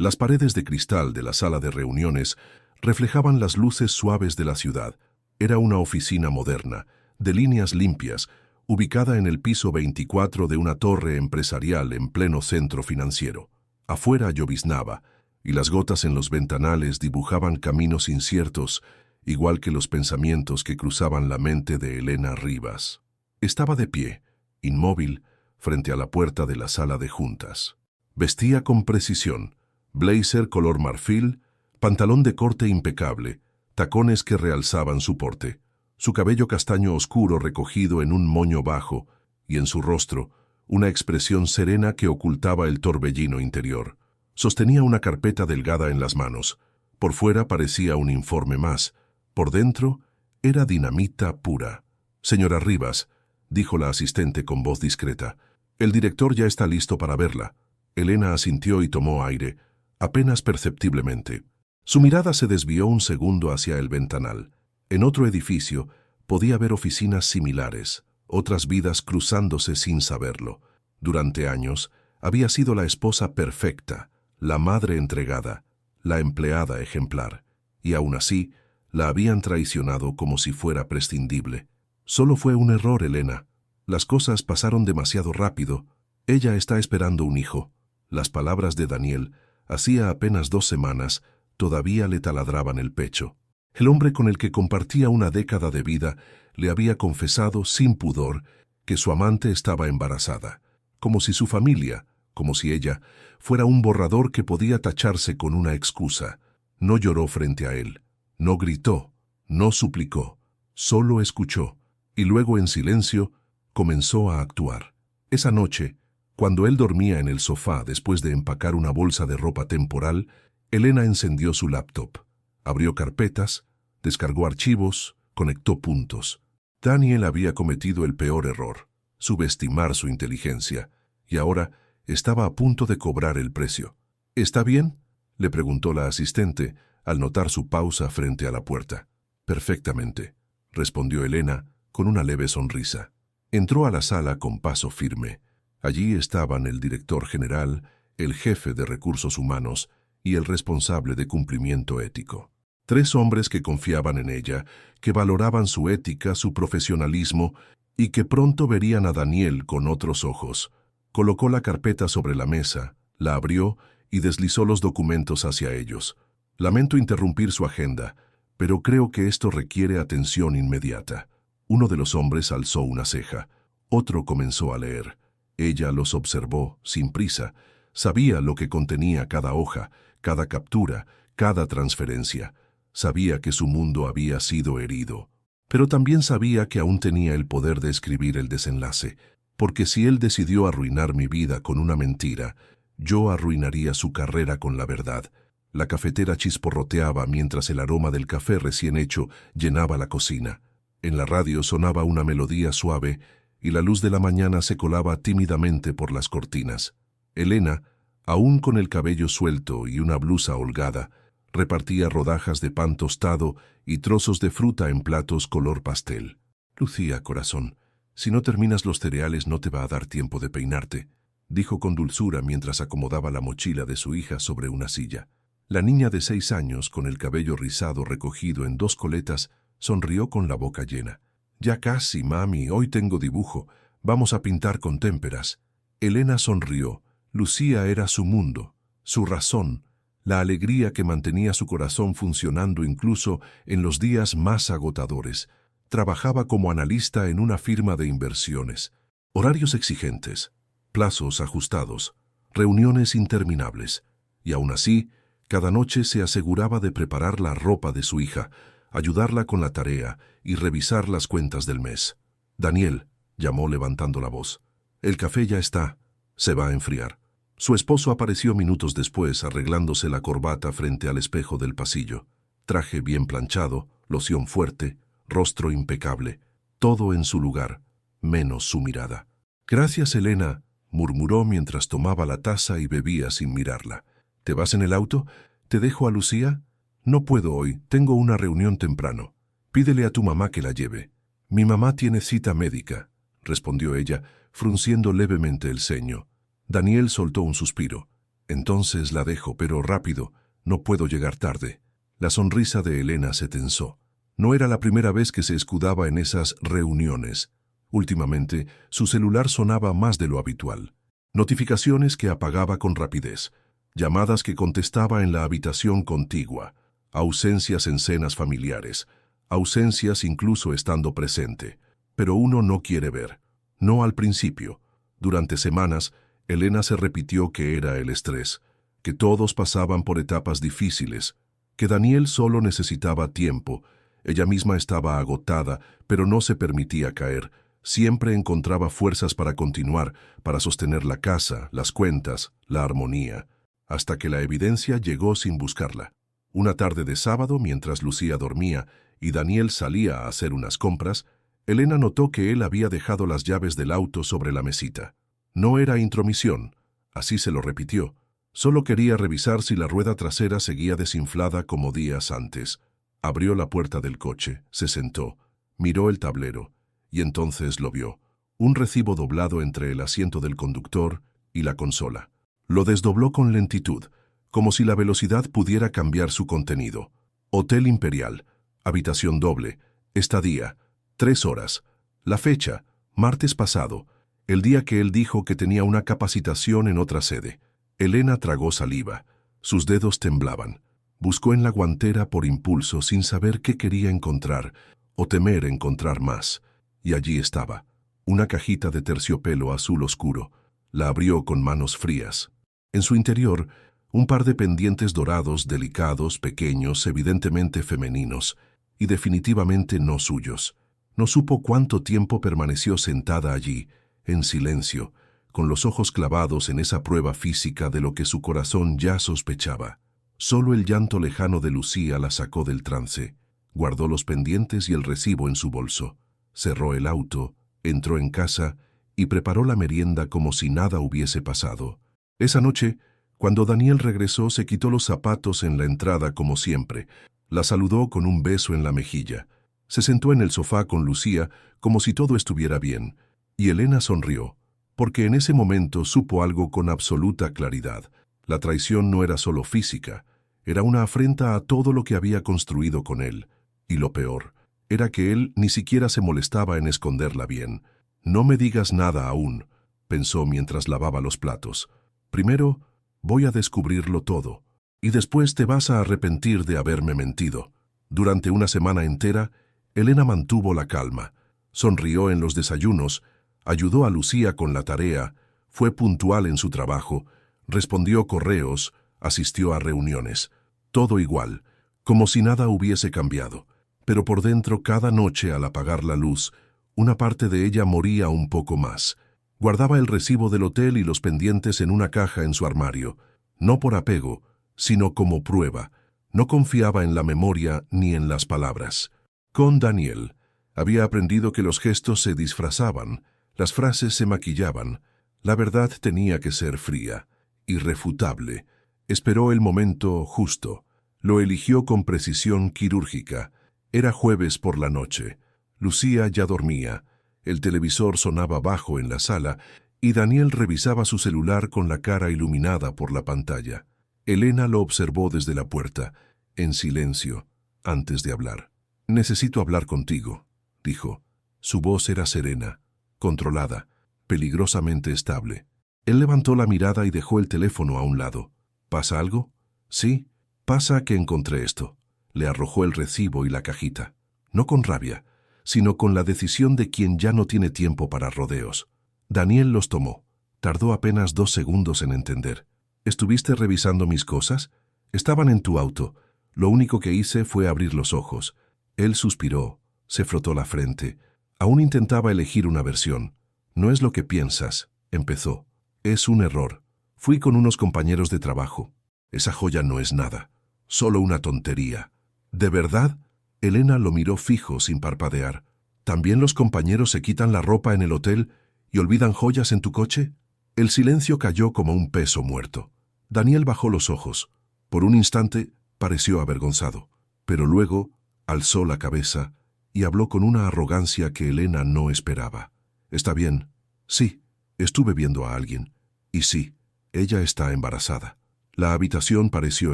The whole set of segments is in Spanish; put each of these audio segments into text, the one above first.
Las paredes de cristal de la sala de reuniones reflejaban las luces suaves de la ciudad. Era una oficina moderna, de líneas limpias, ubicada en el piso 24 de una torre empresarial en pleno centro financiero. Afuera lloviznaba, y las gotas en los ventanales dibujaban caminos inciertos, igual que los pensamientos que cruzaban la mente de Elena Rivas. Estaba de pie, inmóvil, frente a la puerta de la sala de juntas. Vestía con precisión, blazer color marfil, pantalón de corte impecable, tacones que realzaban su porte, su cabello castaño oscuro recogido en un moño bajo, y en su rostro, una expresión serena que ocultaba el torbellino interior. Sostenía una carpeta delgada en las manos. Por fuera parecía un informe más. Por dentro, era dinamita pura. «Señora Rivas», dijo la asistente con voz discreta, «el director ya está listo para verla». Elena asintió y tomó aire, apenas perceptiblemente. Su mirada se desvió un segundo hacia el ventanal. En otro edificio podía ver oficinas similares, otras vidas cruzándose sin saberlo. Durante años había sido la esposa perfecta, la madre entregada, la empleada ejemplar, y aún así la habían traicionado como si fuera prescindible. Solo fue un error, Elena. Las cosas pasaron demasiado rápido. Ella está esperando un hijo. Las palabras de Daniel, hacía apenas 2 semanas, todavía le taladraban el pecho. El hombre con el que compartía una década de vida le había confesado sin pudor que su amante estaba embarazada, como si su familia, como si ella, fuera un borrador que podía tacharse con una excusa. No lloró frente a él, no gritó, no suplicó, solo escuchó, y luego en silencio comenzó a actuar. Esa noche, cuando él dormía en el sofá después de empacar una bolsa de ropa temporal, Elena encendió su laptop, abrió carpetas, descargó archivos, conectó puntos. Daniel había cometido el peor error, subestimar su inteligencia, y ahora estaba a punto de cobrar el precio. «¿Está bien?», le preguntó la asistente, al notar su pausa frente a la puerta. «Perfectamente», respondió Elena, con una leve sonrisa. Entró a la sala con paso firme. Allí estaban el director general, el jefe de recursos humanos y el responsable de cumplimiento ético. 3 hombres que confiaban en ella, que valoraban su ética, su profesionalismo y que pronto verían a Daniel con otros ojos. Colocó la carpeta sobre la mesa, la abrió y deslizó los documentos hacia ellos. «Lamento interrumpir su agenda, pero creo que esto requiere atención inmediata». Uno de los hombres alzó una ceja. Otro comenzó a leer. Ella los observó, sin prisa. Sabía lo que contenía cada hoja, cada captura, cada transferencia. Sabía que su mundo había sido herido. Pero también sabía que aún tenía el poder de escribir el desenlace, porque si él decidió arruinar mi vida con una mentira, yo arruinaría su carrera con la verdad. La cafetera chisporroteaba mientras el aroma del café recién hecho llenaba la cocina. En la radio sonaba una melodía suave y la luz de la mañana se colaba tímidamente por las cortinas. Elena, aún con el cabello suelto y una blusa holgada, repartía rodajas de pan tostado y trozos de fruta en platos color pastel. «Lucía, corazón, si no terminas los cereales no te va a dar tiempo de peinarte», dijo con dulzura mientras acomodaba la mochila de su hija sobre una silla. La niña de 6 años, con el cabello rizado recogido en 2 coletas, sonrió con la boca llena. «Ya casi, mami, hoy tengo dibujo. Vamos a pintar con témperas». Elena sonrió. Lucía era su mundo, su razón, la alegría que mantenía su corazón funcionando incluso en los días más agotadores. Trabajaba como analista en una firma de inversiones. Horarios exigentes, plazos ajustados, reuniones interminables. Y aún así, cada noche se aseguraba de preparar la ropa de su hija, ayudarla con la tarea y revisar las cuentas del mes. «Daniel», llamó levantando la voz, «el café ya está. Se va a enfriar». Su esposo apareció minutos después arreglándose la corbata frente al espejo del pasillo. Traje bien planchado, loción fuerte, rostro impecable, todo en su lugar, menos su mirada. «Gracias, Elena», murmuró mientras tomaba la taza y bebía sin mirarla. «¿Te vas en el auto? ¿Te dejo a Lucía?» «No puedo hoy, tengo una reunión temprano. Pídele a tu mamá que la lleve». «Mi mamá tiene cita médica», respondió ella, frunciendo levemente el ceño. Daniel soltó un suspiro. Entonces la dejo, pero rápido, no puedo llegar tarde. La sonrisa de Elena se tensó. No era la primera vez que se escudaba en esas reuniones. Últimamente, su celular sonaba más de lo habitual. Notificaciones que apagaba con rapidez, llamadas que contestaba en la habitación contigua, ausencias en cenas familiares, ausencias incluso estando presente. Pero uno no quiere ver. No al principio. Durante semanas, Elena se repitió que era el estrés, que todos pasaban por etapas difíciles, que Daniel solo necesitaba tiempo. Ella misma estaba agotada, pero no se permitía caer. Siempre encontraba fuerzas para continuar, para sostener la casa, las cuentas, la armonía, hasta que la evidencia llegó sin buscarla. Una tarde de sábado, mientras Lucía dormía y Daniel salía a hacer unas compras, Elena notó que él había dejado las llaves del auto sobre la mesita. No era intromisión, así se lo repitió. Solo quería revisar si la rueda trasera seguía desinflada como días antes. Abrió la puerta del coche, se sentó, miró el tablero, y entonces lo vio. Un recibo doblado entre el asiento del conductor y la consola. Lo desdobló con lentitud, como si la velocidad pudiera cambiar su contenido. Hotel Imperial, habitación doble, estadía, 3 horas. La fecha, martes pasado, el día que él dijo que tenía una capacitación en otra sede. Elena tragó saliva. Sus dedos temblaban. Buscó en la guantera por impulso sin saber qué quería encontrar o temer encontrar más. Y allí estaba, una cajita de terciopelo azul oscuro. La abrió con manos frías. En su interior, un par de pendientes dorados, delicados, pequeños, evidentemente femeninos, y definitivamente no suyos. No supo cuánto tiempo permaneció sentada allí, en silencio, con los ojos clavados en esa prueba física de lo que su corazón ya sospechaba. Solo el llanto lejano de Lucía la sacó del trance. Guardó los pendientes y el recibo en su bolso. Cerró el auto, entró en casa y preparó la merienda como si nada hubiese pasado. Esa noche, cuando Daniel regresó, se quitó los zapatos en la entrada como siempre. La saludó con un beso en la mejilla. Se sentó en el sofá con Lucía como si todo estuviera bien, y Elena sonrió, porque en ese momento supo algo con absoluta claridad. La traición no era solo física, era una afrenta a todo lo que había construido con él. Y lo peor, era que él ni siquiera se molestaba en esconderla bien. No me digas nada aún, pensó mientras lavaba los platos. Primero, voy a descubrirlo todo, y después te vas a arrepentir de haberme mentido. Durante una semana entera, Elena mantuvo la calma, sonrió en los desayunos, ayudó a Lucía con la tarea, fue puntual en su trabajo, respondió correos, asistió a reuniones. Todo igual, como si nada hubiese cambiado. Pero por dentro, cada noche al apagar la luz, una parte de ella moría un poco más. Guardaba el recibo del hotel y los pendientes en una caja en su armario, no por apego, sino como prueba. No confiaba en la memoria ni en las palabras. Con Daniel, había aprendido que los gestos se disfrazaban, las frases se maquillaban. La verdad tenía que ser fría, irrefutable. Esperó el momento justo. Lo eligió con precisión quirúrgica. Era jueves por la noche. Lucía ya dormía. El televisor sonaba bajo en la sala y Daniel revisaba su celular con la cara iluminada por la pantalla. Elena lo observó desde la puerta, en silencio, antes de hablar. «Necesito hablar contigo», dijo. Su voz era serena, controlada, peligrosamente estable. Él levantó la mirada y dejó el teléfono a un lado. «¿Pasa algo?» «Sí, pasa que encontré esto». Le arrojó el recibo y la cajita. No con rabia, sino con la decisión de quien ya no tiene tiempo para rodeos. Daniel los tomó. Tardó apenas 2 segundos en entender. «¿Estuviste revisando mis cosas? Estaban en tu auto. Lo único que hice fue abrir los ojos». Él suspiró, se frotó la frente. Aún intentaba elegir una versión. «No es lo que piensas», empezó. «Es un error. Fui con unos compañeros de trabajo. Esa joya no es nada. Solo una tontería». «¿De verdad?» Elena lo miró fijo sin parpadear. «¿También los compañeros se quitan la ropa en el hotel y olvidan joyas en tu coche?» El silencio cayó como un peso muerto. Daniel bajó los ojos. Por un instante pareció avergonzado, pero luego alzó la cabeza y habló con una arrogancia que Elena no esperaba. «Está bien. Sí, estuve viendo a alguien. Y sí, ella está embarazada». La habitación pareció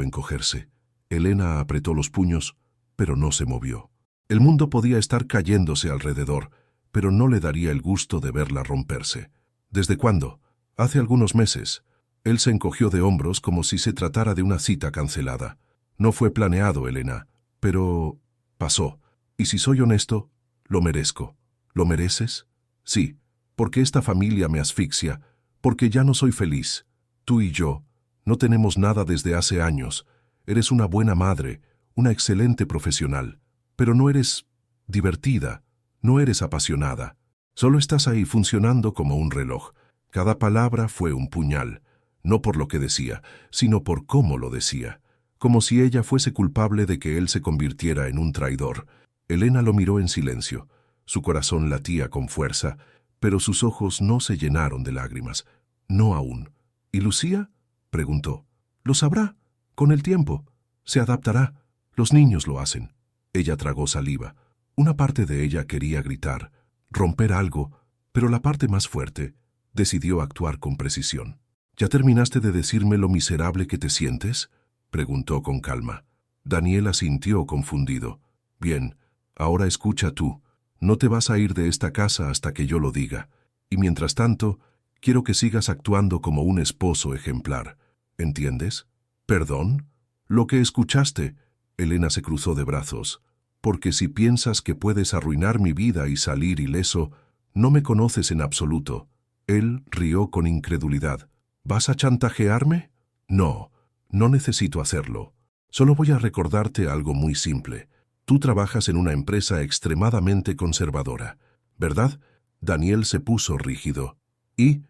encogerse. Elena apretó los puños, pero no se movió. El mundo podía estar cayéndose alrededor, pero no le daría el gusto de verla romperse. ¿Desde cuándo? Hace algunos meses. Él se encogió de hombros como si se tratara de una cita cancelada. No fue planeado, Elena, pero pasó. Y si soy honesto, lo merezco. ¿Lo mereces? Sí, porque esta familia me asfixia, porque ya no soy feliz. Tú y yo no tenemos nada desde hace años. Eres una buena madre, una excelente profesional, pero no eres divertida, no eres apasionada. Solo estás ahí funcionando como un reloj. Cada palabra fue un puñal, no por lo que decía, sino por cómo lo decía, como si ella fuese culpable de que él se convirtiera en un traidor. Elena lo miró en silencio. Su corazón latía con fuerza, pero sus ojos no se llenaron de lágrimas. No aún. ¿Y Lucía? Preguntó. Lo sabrá. Con el tiempo. Se adaptará. Los niños lo hacen. Ella tragó saliva. Una parte de ella quería gritar, romper algo, pero la parte más fuerte decidió actuar con precisión. ¿Ya terminaste de decirme lo miserable que te sientes?, preguntó con calma. Daniel asintió confundido. Bien, ahora escucha tú. No te vas a ir de esta casa hasta que yo lo diga. Y mientras tanto, quiero que sigas actuando como un esposo ejemplar. ¿Entiendes? ¿Perdón? Lo que escuchaste. Elena se cruzó de brazos. Porque si piensas que puedes arruinar mi vida y salir ileso, no me conoces en absoluto. Él rió con incredulidad. ¿Vas a chantajearme? No, no necesito hacerlo. Solo voy a recordarte algo muy simple. Tú trabajas en una empresa extremadamente conservadora, ¿verdad? Daniel se puso rígido. Y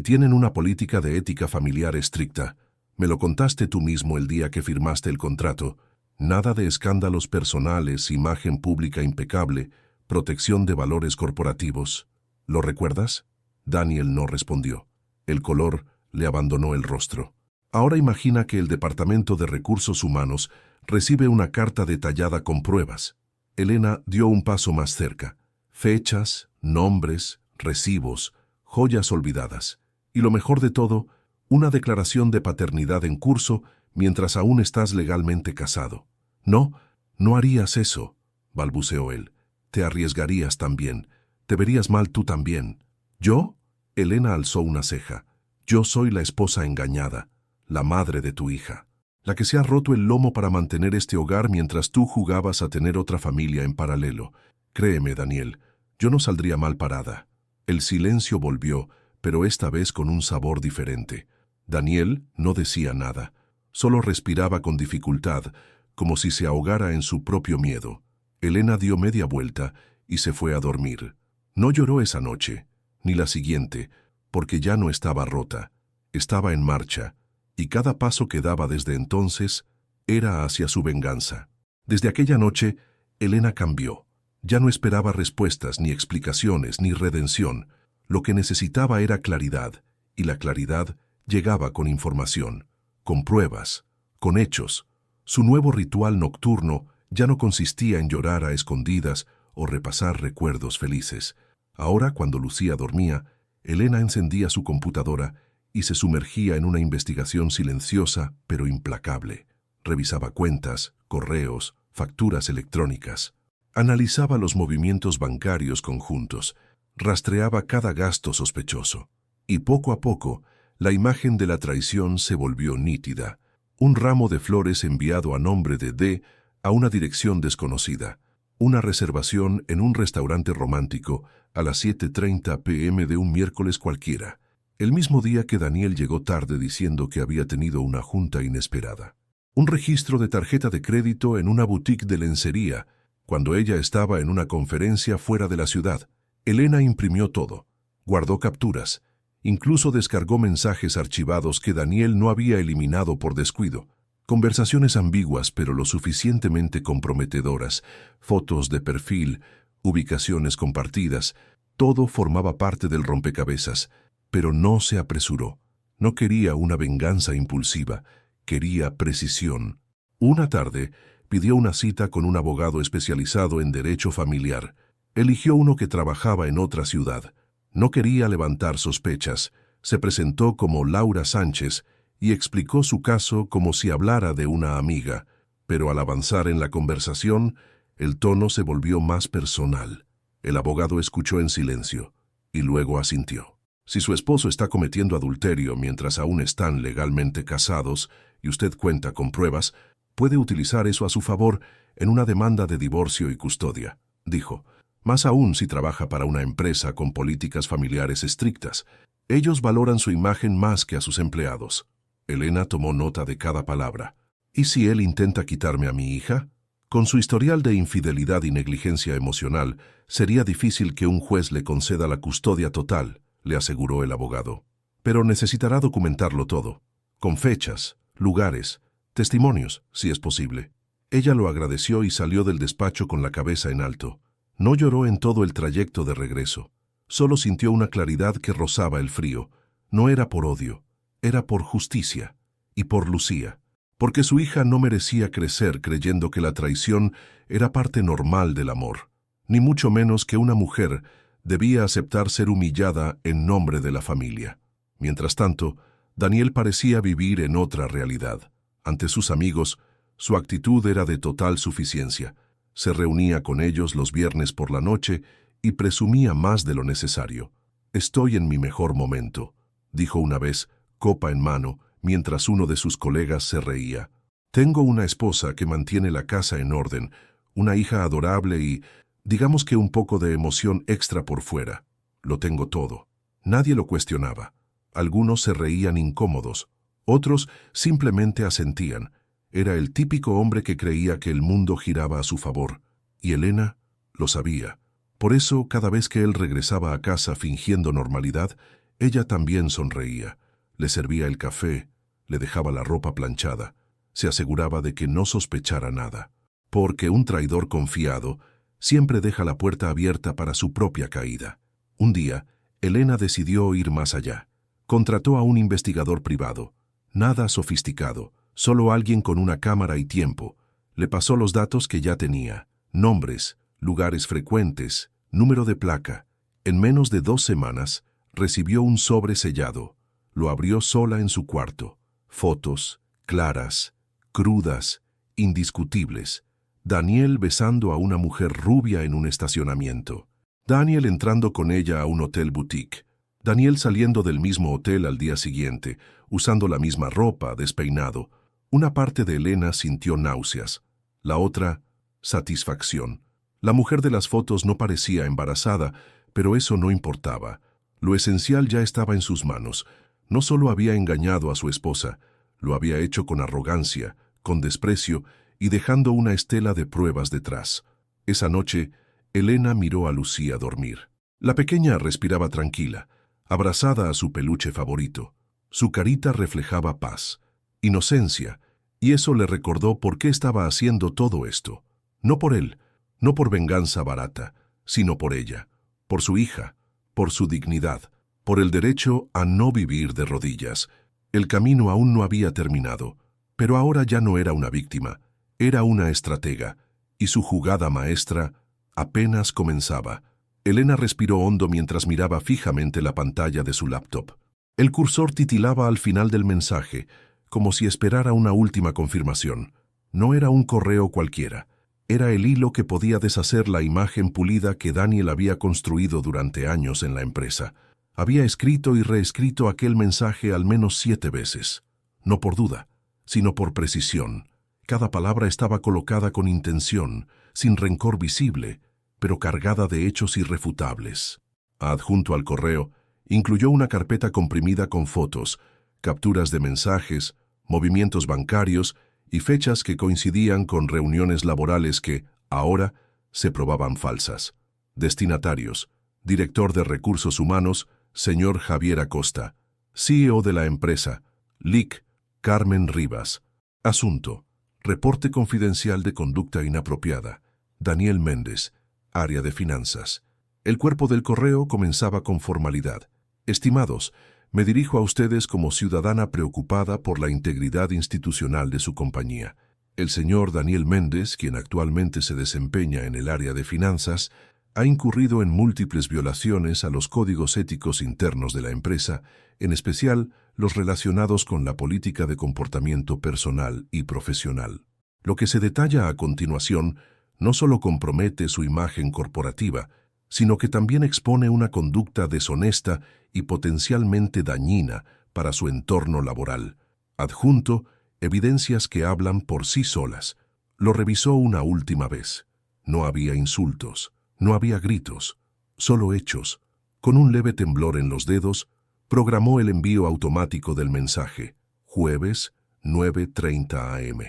tienen una política de ética familiar estricta. Me lo contaste tú mismo el día que firmaste el contrato. Nada de escándalos personales, imagen pública impecable, protección de valores corporativos. ¿Lo recuerdas? Daniel no respondió. El color le abandonó el rostro. Ahora imagina que el Departamento de Recursos Humanos recibe una carta detallada con pruebas. Elena dio un paso más cerca. Fechas, nombres, recibos, joyas olvidadas. Y lo mejor de todo, una declaración de paternidad en curso mientras aún estás legalmente casado. No, no harías eso, balbuceó él. Te arriesgarías también. Te verías mal tú también. ¿Yo? Elena alzó una ceja. Yo soy la esposa engañada, la madre de tu hija, la que se ha roto el lomo para mantener este hogar mientras tú jugabas a tener otra familia en paralelo. Créeme, Daniel, yo no saldría mal parada. El silencio volvió, pero esta vez con un sabor diferente. Daniel no decía nada, solo respiraba con dificultad, como si se ahogara en su propio miedo. Elena dio media vuelta y se fue a dormir. No lloró esa noche, ni la siguiente, porque ya no estaba rota, estaba en marcha, y cada paso que daba desde entonces era hacia su venganza. Desde aquella noche, Elena cambió. Ya no esperaba respuestas, ni explicaciones, ni redención. Lo que necesitaba era claridad, y la claridad llegaba con información, con pruebas, con hechos. Su nuevo ritual nocturno ya no consistía en llorar a escondidas o repasar recuerdos felices. Ahora, cuando Lucía dormía, Elena encendía su computadora y se sumergía en una investigación silenciosa pero implacable. Revisaba cuentas, correos, facturas electrónicas. Analizaba los movimientos bancarios conjuntos, rastreaba cada gasto sospechoso. Y poco a poco, la imagen de la traición se volvió nítida. Un ramo de flores enviado a nombre de D a una dirección desconocida. Una reservación en un restaurante romántico a las 7:30 p.m. de un miércoles cualquiera, el mismo día que Daniel llegó tarde diciendo que había tenido una junta inesperada. Un registro de tarjeta de crédito en una boutique de lencería, cuando ella estaba en una conferencia fuera de la ciudad. Elena imprimió todo, guardó capturas, incluso descargó mensajes archivados que Daniel no había eliminado por descuido. Conversaciones ambiguas pero lo suficientemente comprometedoras, fotos de perfil, ubicaciones compartidas, todo formaba parte del rompecabezas, pero no se apresuró. No quería una venganza impulsiva, quería precisión. Una tarde, pidió una cita con un abogado especializado en derecho familiar. Eligió uno que trabajaba en otra ciudad. No quería levantar sospechas. Se presentó como Laura Sánchez y explicó su caso como si hablara de una amiga, pero al avanzar en la conversación, el tono se volvió más personal. El abogado escuchó en silencio y luego asintió. Si su esposo está cometiendo adulterio mientras aún están legalmente casados y usted cuenta con pruebas, puede utilizar eso a su favor en una demanda de divorcio y custodia, dijo. Más aún si trabaja para una empresa con políticas familiares estrictas. Ellos valoran su imagen más que a sus empleados. Elena tomó nota de cada palabra. ¿Y si él intenta quitarme a mi hija? Con su historial de infidelidad y negligencia emocional, sería difícil que un juez le conceda la custodia total, le aseguró el abogado. Pero necesitará documentarlo todo, con fechas, lugares, testimonios, si es posible. Ella lo agradeció y salió del despacho con la cabeza en alto. No lloró en todo el trayecto de regreso. Solo sintió una claridad que rozaba el frío. No era por odio, era por justicia y por Lucía. Porque su hija no merecía crecer creyendo que la traición era parte normal del amor, ni mucho menos que una mujer debía aceptar ser humillada en nombre de la familia. Mientras tanto, Daniel parecía vivir en otra realidad. Ante sus amigos, su actitud era de total suficiencia. Se reunía con ellos los viernes por la noche y presumía más de lo necesario. «Estoy en mi mejor momento», dijo una vez, copa en mano, mientras uno de sus colegas se reía. «Tengo una esposa que mantiene la casa en orden, una hija adorable y, digamos que un poco de emoción extra por fuera. Lo tengo todo». Nadie lo cuestionaba. Algunos se reían incómodos, otros simplemente asentían. Era el típico hombre que creía que el mundo giraba a su favor, y Elena lo sabía. Por eso, cada vez que él regresaba a casa fingiendo normalidad, ella también sonreía. Le servía el café, le dejaba la ropa planchada, se aseguraba de que no sospechara nada. Porque un traidor confiado siempre deja la puerta abierta para su propia caída. Un día, Elena decidió ir más allá. Contrató a un investigador privado. Nada sofisticado, solo alguien con una cámara y tiempo. Le pasó los datos que ya tenía, nombres, lugares frecuentes, número de placa. En menos de 2 semanas, recibió un sobre sellado. Lo abrió sola en su cuarto. Fotos, claras, crudas, indiscutibles. Daniel besando a una mujer rubia en un estacionamiento. Daniel entrando con ella a un hotel boutique. Daniel saliendo del mismo hotel al día siguiente, usando la misma ropa, despeinado. Una parte de Elena sintió náuseas, la otra, satisfacción. La mujer de las fotos no parecía embarazada, pero eso no importaba. Lo esencial ya estaba en sus manos. No solo había engañado a su esposa, lo había hecho con arrogancia, con desprecio y dejando una estela de pruebas detrás. Esa noche, Elena miró a Lucía dormir. La pequeña respiraba tranquila, abrazada a su peluche favorito. Su carita reflejaba paz, inocencia, y eso le recordó por qué estaba haciendo todo esto. No por él, no por venganza barata, sino por ella, por su hija, por su dignidad, por el derecho a no vivir de rodillas. El camino aún no había terminado, pero ahora ya no era una víctima, era una estratega, y su jugada maestra apenas comenzaba. Elena respiró hondo mientras miraba fijamente la pantalla de su laptop. El cursor titilaba al final del mensaje, como si esperara una última confirmación. No era un correo cualquiera. Era el hilo que podía deshacer la imagen pulida que Daniel había construido durante años en la empresa. Había escrito y reescrito aquel mensaje al menos 7 veces. No por duda, sino por precisión. Cada palabra estaba colocada con intención, sin rencor visible, pero cargada de hechos irrefutables. Adjunto al correo, incluyó una carpeta comprimida con fotos, capturas de mensajes, movimientos bancarios y fechas que coincidían con reuniones laborales que, ahora, se probaban falsas. Destinatarios: director de Recursos Humanos, señor Javier Acosta. CEO de la empresa, Lic. Carmen Rivas. Asunto: reporte confidencial de conducta inapropiada. Daniel Méndez. Área de finanzas. El cuerpo del correo comenzaba con formalidad. Estimados, me dirijo a ustedes como ciudadana preocupada por la integridad institucional de su compañía. El señor Daniel Méndez, quien actualmente se desempeña en el área de finanzas, Ha incurrido en múltiples violaciones a los códigos éticos internos de la empresa, en especial los relacionados con la política de comportamiento personal y profesional. Lo que se detalla a continuación no solo compromete su imagen corporativa, sino que también expone una conducta deshonesta y potencialmente dañina para su entorno laboral. Adjunto, evidencias que hablan por sí solas. Lo revisó una última vez. No había insultos, no había gritos, solo hechos. Con un leve temblor en los dedos, programó el envío automático del mensaje. Jueves, 9:30 am.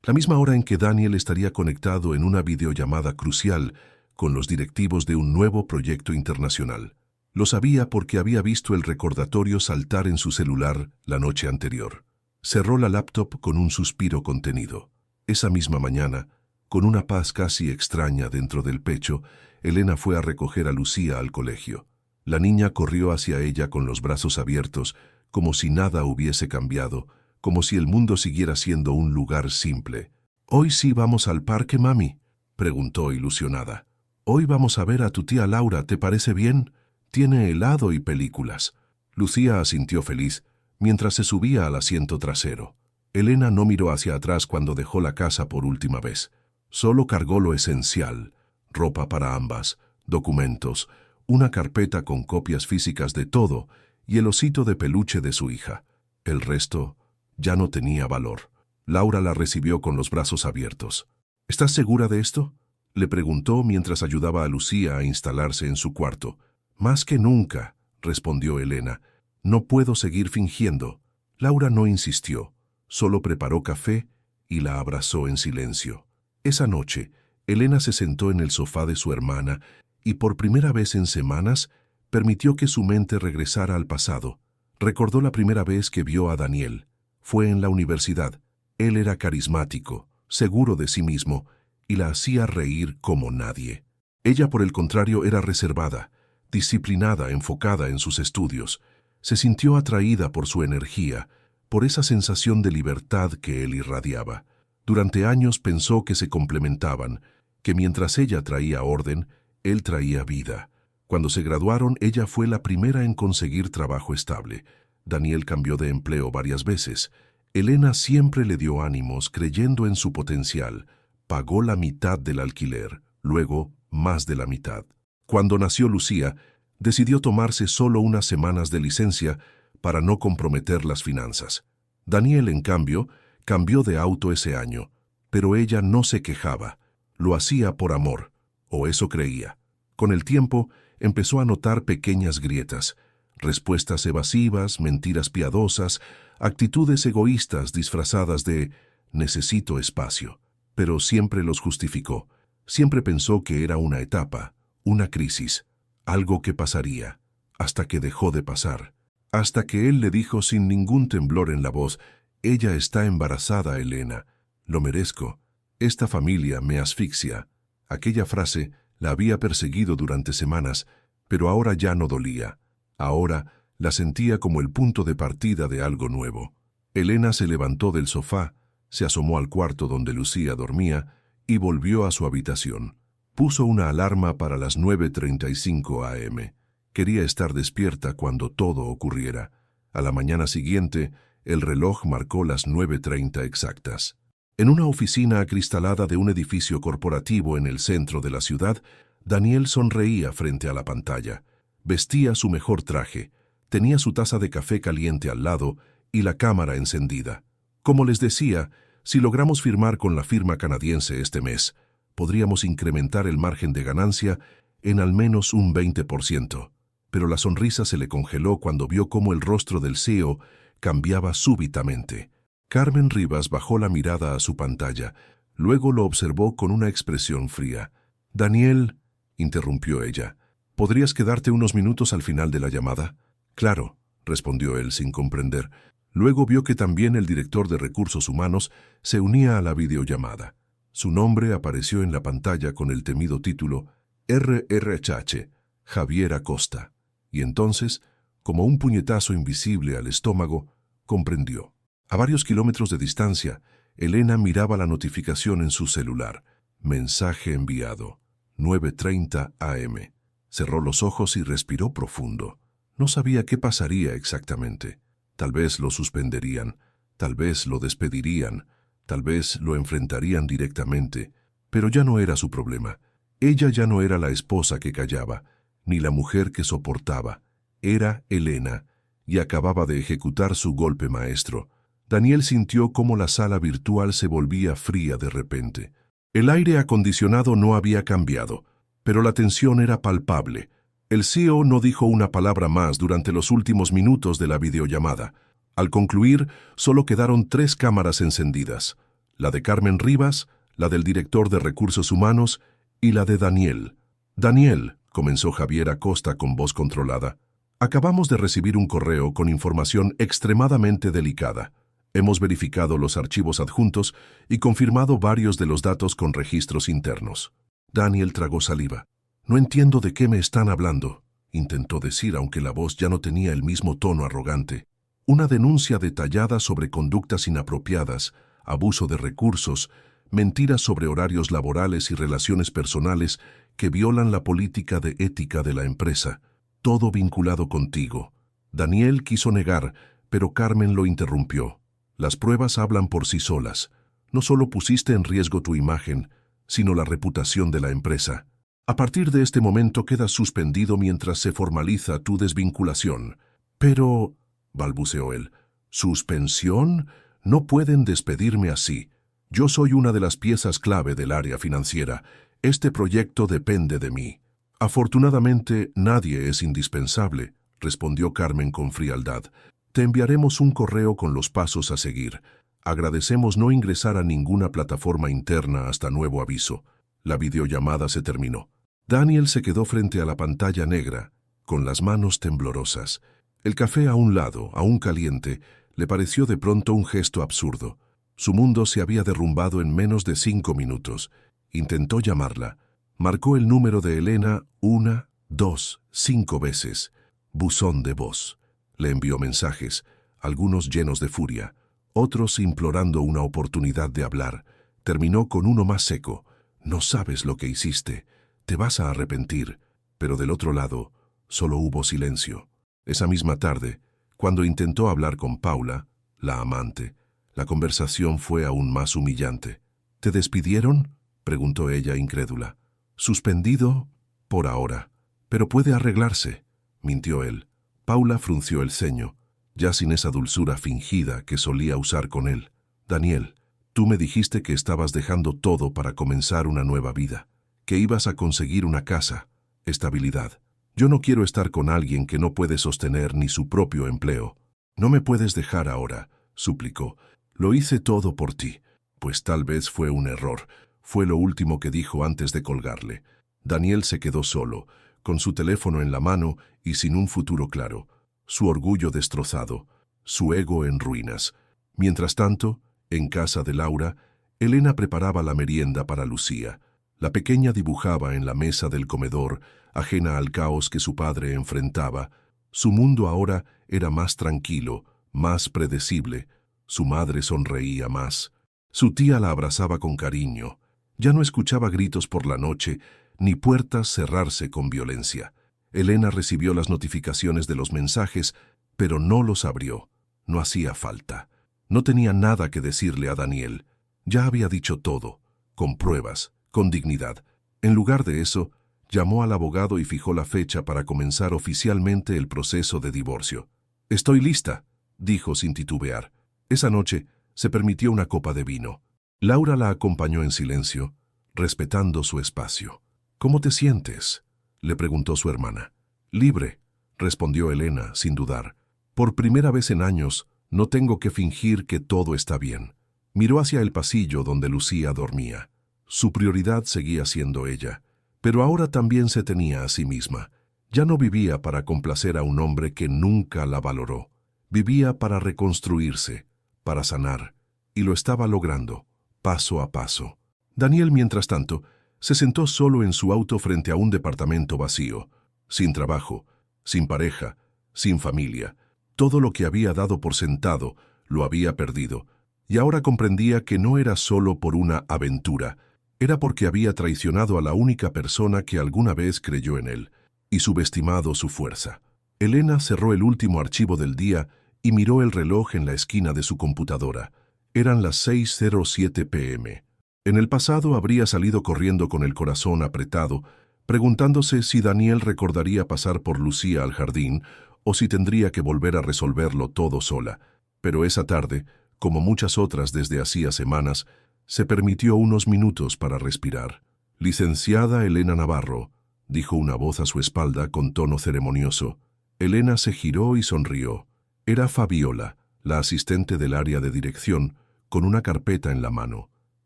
La misma hora en que Daniel estaría conectado en una videollamada crucial con los directivos de un nuevo proyecto internacional. Lo sabía porque había visto el recordatorio saltar en su celular la noche anterior. Cerró la laptop con un suspiro contenido. Esa misma mañana, con una paz casi extraña dentro del pecho, Elena fue a recoger a Lucía al colegio. La niña corrió hacia ella con los brazos abiertos, como si nada hubiese cambiado, como si el mundo siguiera siendo un lugar simple. «¿Hoy sí vamos al parque, mami?», preguntó ilusionada. «Hoy vamos a ver a tu tía Laura, ¿te parece bien? Tiene helado y películas». Lucía asintió feliz, mientras se subía al asiento trasero. Elena no miró hacia atrás cuando dejó la casa por última vez. Solo cargó lo esencial: ropa para ambas, documentos, una carpeta con copias físicas de todo y el osito de peluche de su hija. El resto ya no tenía valor. Laura la recibió con los brazos abiertos. «¿Estás segura de esto?», le preguntó mientras ayudaba a Lucía a instalarse en su cuarto. «Más que nunca», respondió Elena. «No puedo seguir fingiendo». Laura no insistió, solo preparó café y la abrazó en silencio. Esa noche, Elena se sentó en el sofá de su hermana y por primera vez en semanas permitió que su mente regresara al pasado. Recordó la primera vez que vio a Daniel. Fue en la universidad. Él era carismático, seguro de sí mismo, y la hacía reír como nadie. Ella, por el contrario, era reservada, disciplinada, enfocada en sus estudios. Se sintió atraída por su energía, por esa sensación de libertad que él irradiaba. Durante años pensó que se complementaban, que mientras ella traía orden, él traía vida. Cuando se graduaron, ella fue la primera en conseguir trabajo estable. Daniel cambió de empleo varias veces. Elena siempre le dio ánimos, creyendo en su potencial. Pagó la mitad del alquiler, luego más de la mitad. Cuando nació Lucía, decidió tomarse solo unas semanas de licencia para no comprometer las finanzas. Daniel, en cambio, cambió de auto ese año, pero ella no se quejaba. Lo hacía por amor, o eso creía. Con el tiempo, empezó a notar pequeñas grietas, respuestas evasivas, mentiras piadosas, actitudes egoístas disfrazadas de «necesito espacio». Pero siempre los justificó. Siempre pensó que era una etapa, una crisis, algo que pasaría, hasta que dejó de pasar. Hasta que él le dijo sin ningún temblor en la voz: «Ella está embarazada, Elena. Lo merezco. Esta familia me asfixia». Aquella frase la había perseguido durante semanas, pero ahora ya no dolía. Ahora la sentía como el punto de partida de algo nuevo. Elena se levantó del sofá, se asomó al cuarto donde Lucía dormía y volvió a su habitación. Puso una alarma para las 9:35 am. Quería estar despierta cuando todo ocurriera. A la mañana siguiente, el reloj marcó las 9:30 exactas. En una oficina acristalada de un edificio corporativo en el centro de la ciudad, Daniel sonreía frente a la pantalla. Vestía su mejor traje, tenía su taza de café caliente al lado y la cámara encendida. Como les decía, si logramos firmar con la firma canadiense este mes, podríamos incrementar el margen de ganancia en al menos un 20%. Pero la sonrisa se le congeló cuando vio cómo el rostro del CEO cambiaba súbitamente. Carmen Rivas bajó la mirada a su pantalla, luego lo observó con una expresión fría. «Daniel», interrumpió ella, «¿podrías quedarte unos minutos al final de la llamada?» «Claro», respondió él sin comprender. Luego vio que también el director de Recursos Humanos se unía a la videollamada. Su nombre apareció en la pantalla con el temido título RRHH, Javier Acosta. Y entonces, como un puñetazo invisible al estómago, comprendió. A varios kilómetros de distancia, Elena miraba la notificación en su celular. Mensaje enviado. 9:30 am. Cerró los ojos y respiró profundo. No sabía qué pasaría exactamente. Tal vez lo suspenderían, tal vez lo despedirían, tal vez lo enfrentarían directamente, pero ya no era su problema. Ella ya no era la esposa que callaba, ni la mujer que soportaba. Era Elena, y acababa de ejecutar su golpe maestro. Daniel sintió cómo la sala virtual se volvía fría de repente. El aire acondicionado no había cambiado, pero la tensión era palpable. El CEO no dijo una palabra más durante los últimos minutos de la videollamada. Al concluir, solo quedaron 3 cámaras encendidas: la de Carmen Rivas, la del director de Recursos Humanos y la de Daniel. «Daniel», comenzó Javier Acosta con voz controlada, «acabamos de recibir un correo con información extremadamente delicada. Hemos verificado los archivos adjuntos y confirmado varios de los datos con registros internos». Daniel tragó saliva. «No entiendo de qué me están hablando», intentó decir, aunque la voz ya no tenía el mismo tono arrogante. Una denuncia detallada sobre conductas inapropiadas, abuso de recursos, mentiras sobre horarios laborales y relaciones personales que violan la política de ética de la empresa. Todo vinculado contigo. Daniel quiso negar, pero Carmen lo interrumpió. «Las pruebas hablan por sí solas. No solo pusiste en riesgo tu imagen, sino la reputación de la empresa. A partir de este momento quedas suspendido mientras se formaliza tu desvinculación». «Pero», balbuceó él, «¿suspensión? No pueden despedirme así. Yo soy una de las piezas clave del área financiera. Este proyecto depende de mí». «Afortunadamente, nadie es indispensable», respondió Carmen con frialdad. «Te enviaremos un correo con los pasos a seguir. Agradecemos no ingresar a ninguna plataforma interna hasta nuevo aviso». La videollamada se terminó. Daniel se quedó frente a la pantalla negra, con las manos temblorosas. El café a un lado, aún caliente, le pareció de pronto un gesto absurdo. Su mundo se había derrumbado en menos de 5 minutos. Intentó llamarla. Marcó el número de Elena 1, 2, 5 veces. Buzón de voz. Le envió mensajes, algunos llenos de furia, otros implorando una oportunidad de hablar. Terminó con uno más seco. «No sabes lo que hiciste. Te vas a arrepentir». Pero del otro lado, solo hubo silencio. Esa misma tarde, cuando intentó hablar con Paula, la amante, la conversación fue aún más humillante. «¿Te despidieron?», preguntó ella incrédula. «Suspendido, por ahora. Pero puede arreglarse», mintió él. Paula frunció el ceño, ya sin esa dulzura fingida que solía usar con él. «Daniel, tú me dijiste que estabas dejando todo para comenzar una nueva vida, que ibas a conseguir una casa, estabilidad. Yo no quiero estar con alguien que no puede sostener ni su propio empleo. No me puedes dejar ahora», suplicó. «Lo hice todo por ti». Pues tal vez fue un error. Fue lo último que dijo antes de colgarle. Daniel se quedó solo, con su teléfono en la mano y sin un futuro claro, su orgullo destrozado, su ego en ruinas. Mientras tanto, en casa de Laura, Elena preparaba la merienda para Lucía. La pequeña dibujaba en la mesa del comedor, ajena al caos que su padre enfrentaba. Su mundo ahora era más tranquilo, más predecible. Su madre sonreía más. Su tía la abrazaba con cariño. Ya no escuchaba gritos por la noche, ni puertas cerrarse con violencia. Elena recibió las notificaciones de los mensajes, pero no los abrió. No hacía falta. No tenía nada que decirle a Daniel. Ya había dicho todo, con pruebas, con dignidad. En lugar de eso, llamó al abogado y fijó la fecha para comenzar oficialmente el proceso de divorcio. «Estoy lista», dijo sin titubear. Esa noche se permitió una copa de vino. Laura la acompañó en silencio, respetando su espacio. «¿Cómo te sientes?», le preguntó su hermana. «Libre», respondió Elena, sin dudar. «Por primera vez en años, no tengo que fingir que todo está bien». Miró hacia el pasillo donde Lucía dormía. Su prioridad seguía siendo ella, pero ahora también se tenía a sí misma. Ya no vivía para complacer a un hombre que nunca la valoró. Vivía para reconstruirse, para sanar, y lo estaba logrando, paso a paso. Daniel, mientras tanto, se sentó solo en su auto frente a un departamento vacío, sin trabajo, sin pareja, sin familia. Todo lo que había dado por sentado lo había perdido, y ahora comprendía que no era solo por una aventura, Era porque había traicionado a la única persona que alguna vez creyó en él, y subestimado su fuerza. Elena cerró el último archivo del día y miró el reloj en la esquina de su computadora. Eran las 6:07 p.m. En el pasado habría salido corriendo con el corazón apretado, preguntándose si Daniel recordaría pasar por Lucía al jardín o si tendría que volver a resolverlo todo sola. Pero esa tarde, como muchas otras desde hacía semanas, se permitió unos minutos para respirar. «Licenciada Elena Navarro», dijo una voz a su espalda con tono ceremonioso. Elena se giró y sonrió. Era Fabiola, la asistente del área de dirección, con una carpeta en la mano.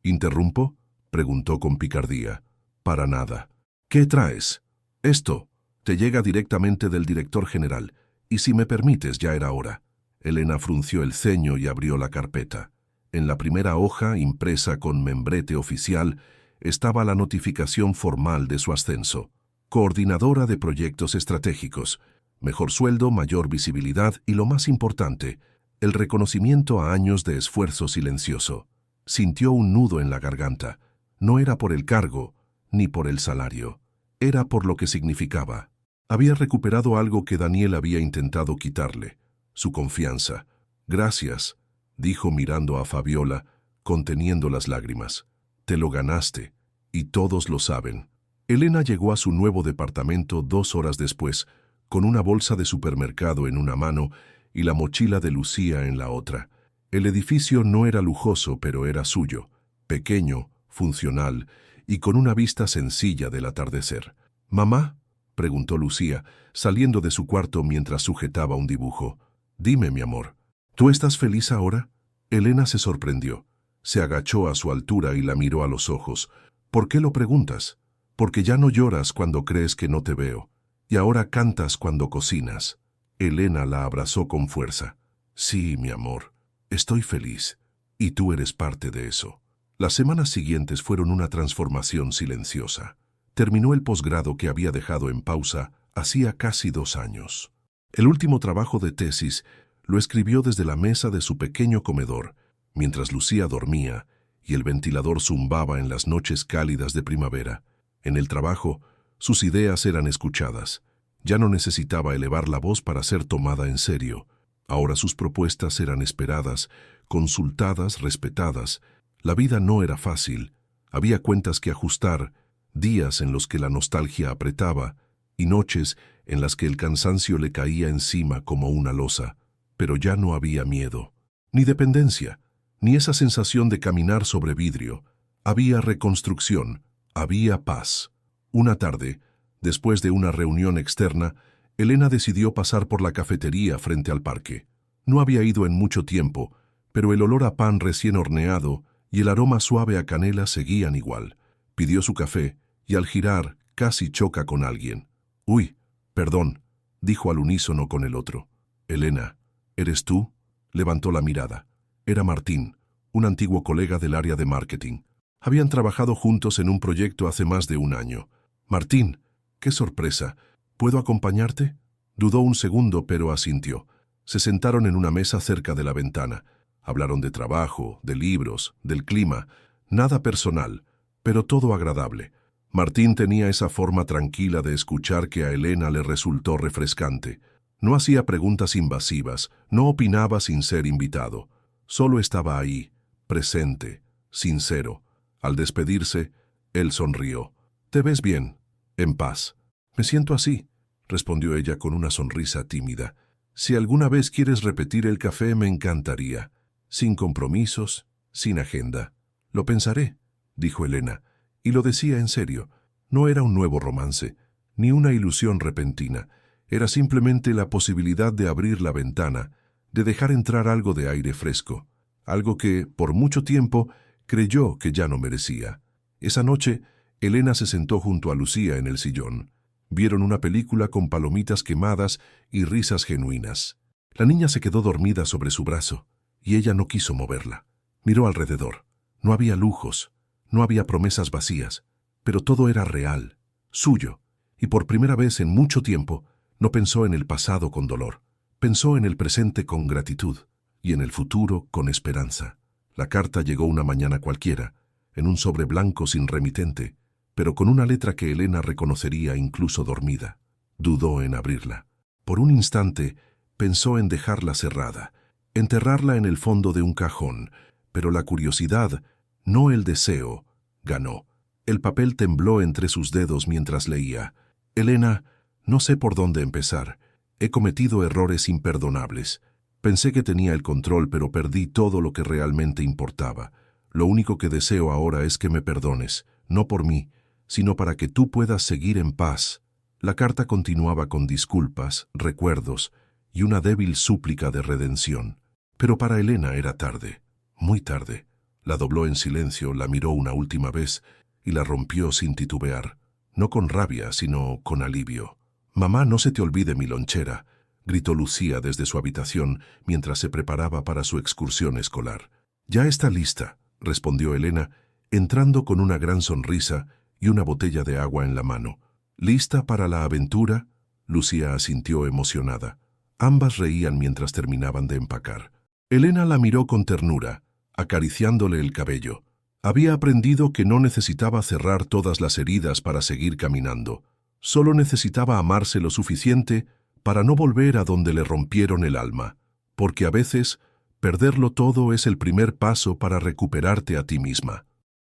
«¿Interrumpo?», preguntó con picardía. «Para nada». «¿Qué traes?» «Esto. Te llega directamente del director general. Y si me permites, ya era hora». Elena frunció el ceño y abrió la carpeta. En la primera hoja, impresa con membrete oficial, estaba la notificación formal de su ascenso. Coordinadora de proyectos estratégicos. Mejor sueldo, mayor visibilidad y, lo más importante, el reconocimiento a años de esfuerzo silencioso. Sintió un nudo en la garganta. No era por el cargo, ni por el salario. Era por lo que significaba. Había recuperado algo que Daniel había intentado quitarle: su confianza. «Gracias», dijo mirando a Fabiola, conteniendo las lágrimas. «Te lo ganaste, y todos lo saben». Elena llegó a su nuevo departamento 2 horas después, con una bolsa de supermercado en una mano y la mochila de Lucía en la otra. El edificio no era lujoso, pero era suyo, pequeño, funcional y con una vista sencilla del atardecer. «¿Mamá?», preguntó Lucía, saliendo de su cuarto mientras sujetaba un dibujo. «Dime, mi amor, ¿tú estás feliz ahora?». Elena se sorprendió. Se agachó a su altura y la miró a los ojos. «¿Por qué lo preguntas?». «Porque ya no lloras cuando crees que no te veo. Y ahora cantas cuando cocinas». Elena la abrazó con fuerza. «Sí, mi amor, estoy feliz. Y tú eres parte de eso». Las semanas siguientes fueron una transformación silenciosa. Terminó el posgrado que había dejado en pausa hacía casi 2 años. El último trabajo de tesis lo escribió desde la mesa de su pequeño comedor, mientras Lucía dormía y el ventilador zumbaba en las noches cálidas de primavera. En el trabajo, sus ideas eran escuchadas. Ya no necesitaba elevar la voz para ser tomada en serio. Ahora sus propuestas eran esperadas, consultadas, respetadas. La vida no era fácil. Había cuentas que ajustar, días en los que la nostalgia apretaba y noches en las que el cansancio le caía encima como una losa. Pero ya no había miedo, ni dependencia, ni esa sensación de caminar sobre vidrio. Había reconstrucción, había paz. Una tarde, después de una reunión externa, Elena decidió pasar por la cafetería frente al parque. No había ido en mucho tiempo, pero el olor a pan recién horneado y el aroma suave a canela seguían igual. Pidió su café y al girar casi choca con alguien. «Uy, perdón», dijo al unísono con el otro. «Elena, ¿eres tú?». Levantó la mirada. Era Martín, un antiguo colega del área de marketing. Habían trabajado juntos en un proyecto hace más de 1 año. «Martín, qué sorpresa. ¿Puedo acompañarte?». Dudó un segundo, pero asintió. Se sentaron en una mesa cerca de la ventana. Hablaron de trabajo, de libros, del clima. Nada personal, pero todo agradable. Martín tenía esa forma tranquila de escuchar que a Elena le resultó refrescante. No hacía preguntas invasivas, no opinaba sin ser invitado. Solo estaba ahí, presente, sincero. Al despedirse, él sonrió. «Te ves bien, en paz». «Me siento así», respondió ella con una sonrisa tímida. «Si alguna vez quieres repetir el café, me encantaría. Sin compromisos, sin agenda». «Lo pensaré», dijo Elena, y lo decía en serio. No era un nuevo romance, ni una ilusión repentina. Era simplemente la posibilidad de abrir la ventana, de dejar entrar algo de aire fresco, algo que, por mucho tiempo, creyó que ya no merecía. Esa noche, Elena se sentó junto a Lucía en el sillón. Vieron una película con palomitas quemadas y risas genuinas. La niña se quedó dormida sobre su brazo, y ella no quiso moverla. Miró alrededor. No había lujos, no había promesas vacías, pero todo era real, suyo, y por primera vez en mucho tiempo no pensó en el pasado con dolor. Pensó en el presente con gratitud y en el futuro con esperanza. La carta llegó una mañana cualquiera. en un sobre blanco sin remitente, pero con una letra que Elena reconocería incluso dormida. Dudó en abrirla. Por un instante pensó en dejarla cerrada, enterrarla en el fondo de un cajón, pero la curiosidad, no el deseo, ganó. El papel tembló entre sus dedos mientras leía. Elena, no sé por dónde empezar. He cometido errores imperdonables. Pensé que tenía el control, pero perdí todo lo que realmente importaba. Lo único que deseo ahora es que me perdones, no por mí, sino para que tú puedas seguir en paz. La carta continuaba con disculpas, recuerdos y una débil súplica de redención. Pero para Elena era tarde, muy tarde. La dobló en silencio, la miró una última vez y la rompió sin titubear, no con rabia, sino con alivio. «Mamá, no se te olvide mi lonchera», gritó Lucía desde su habitación mientras se preparaba para su excursión escolar. «Ya está lista», respondió Elena, entrando con una gran sonrisa y una botella de agua en la mano. «¿Lista para la aventura?», Lucía asintió emocionada. Ambas reían mientras terminaban de empacar. Elena la miró con ternura, acariciándole el cabello. Había aprendido que no necesitaba cerrar todas las heridas para seguir caminando. Solo necesitaba amarse lo suficiente para no volver a donde le rompieron el alma, porque a veces perderlo todo es el primer paso para recuperarte a ti misma.